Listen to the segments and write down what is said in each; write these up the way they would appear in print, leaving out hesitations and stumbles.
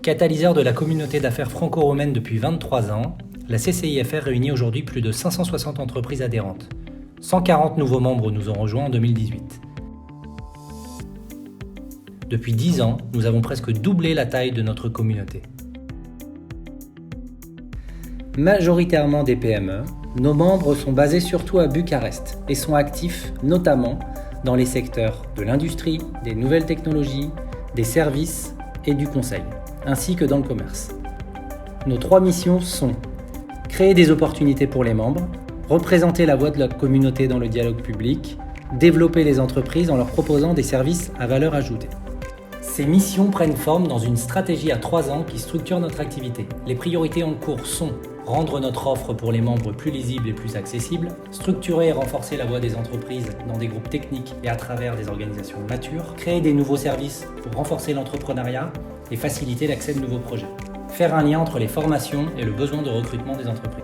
Catalyseur de la communauté d'affaires franco-romaine depuis 23 ans, la CCIFR réunit aujourd'hui plus de 560 entreprises adhérentes. 140 nouveaux membres nous ont rejoints en 2018. Depuis 10 ans, nous avons presque doublé la taille de notre communauté. Majoritairement des PME, nos membres sont basés surtout à Bucarest et sont actifs notamment dans les secteurs de l'industrie, des nouvelles technologies, des services et du conseil, ainsi que dans le commerce. Nos 3 missions sont créer des opportunités pour les membres, représenter la voix de la communauté dans le dialogue public, développer les entreprises en leur proposant des services à valeur ajoutée. Ces missions prennent forme dans une stratégie à 3 ans qui structure notre activité. Les priorités en cours sont rendre notre offre pour les membres plus lisible et plus accessible, structurer et renforcer la voix des entreprises dans des groupes techniques et à travers des organisations matures, créer des nouveaux services pour renforcer l'entrepreneuriat et faciliter l'accès de nouveaux projets, faire un lien entre les formations et le besoin de recrutement des entreprises.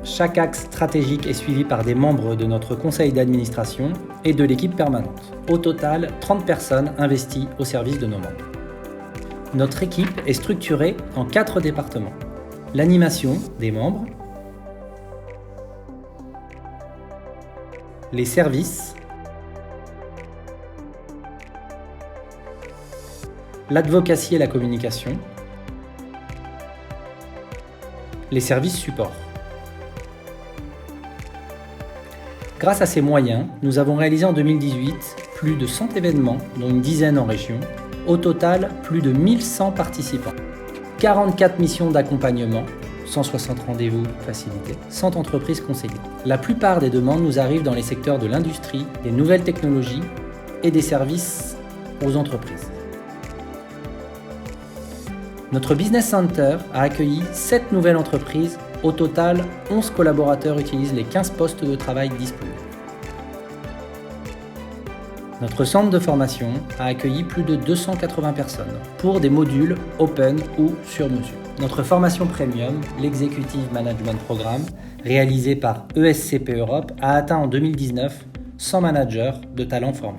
Chaque axe stratégique est suivi par des membres de notre conseil d'administration et de l'équipe permanente. Au total, 30 personnes investies au service de nos membres. Notre équipe est structurée en 4 départements. L'animation des membres, les services, l'advocacy et la communication, les services support. Grâce à ces moyens, nous avons réalisé en 2018 plus de 100 événements, dont une dizaine en région. Au total, plus de 1100 participants. 44 missions d'accompagnement, 160 rendez-vous facilités, 100 entreprises conseillées. La plupart des demandes nous arrivent dans les secteurs de l'industrie, des nouvelles technologies et des services aux entreprises. Notre Business Center a accueilli 7 nouvelles entreprises. Au total, 11 collaborateurs utilisent les 15 postes de travail disponibles. Notre centre de formation a accueilli plus de 280 personnes pour des modules open ou sur mesure. Notre formation premium, l'Executive Management Programme, réalisé par ESCP Europe, a atteint en 2019 100 managers de talents formés.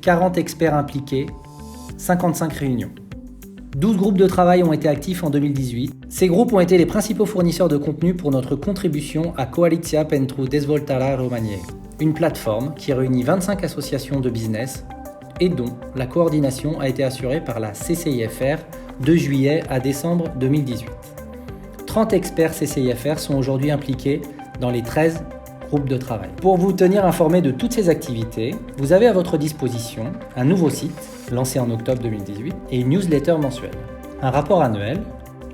40 experts impliqués, 55 réunions. 12 groupes de travail ont été actifs en 2018. Ces groupes ont été les principaux fournisseurs de contenu pour notre contribution à Coaliția pentru Dezvoltarea României, une plateforme qui réunit 25 associations de business et dont la coordination a été assurée par la CCIFR de juillet à décembre 2018. 30 experts CCIFR sont aujourd'hui impliqués dans les 13 groupes de travail. Pour vous tenir informé de toutes ces activités, vous avez à votre disposition un nouveau site lancé en octobre 2018 et une newsletter mensuelle, un rapport annuel,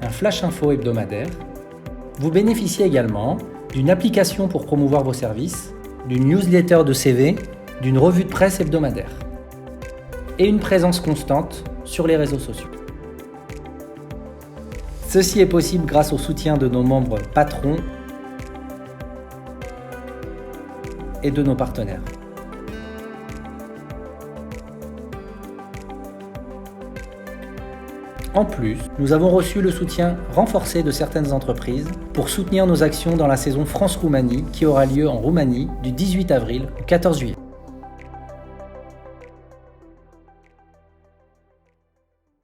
un flash info hebdomadaire. Vous bénéficiez également d'une application pour promouvoir vos services, d'une newsletter de CV, d'une revue de presse hebdomadaire et une présence constante sur les réseaux sociaux. Ceci est possible grâce au soutien de nos membres patrons et de nos partenaires. En plus, nous avons reçu le soutien renforcé de certaines entreprises pour soutenir nos actions dans la saison France-Roumanie qui aura lieu en Roumanie du 18 avril au 14 juillet.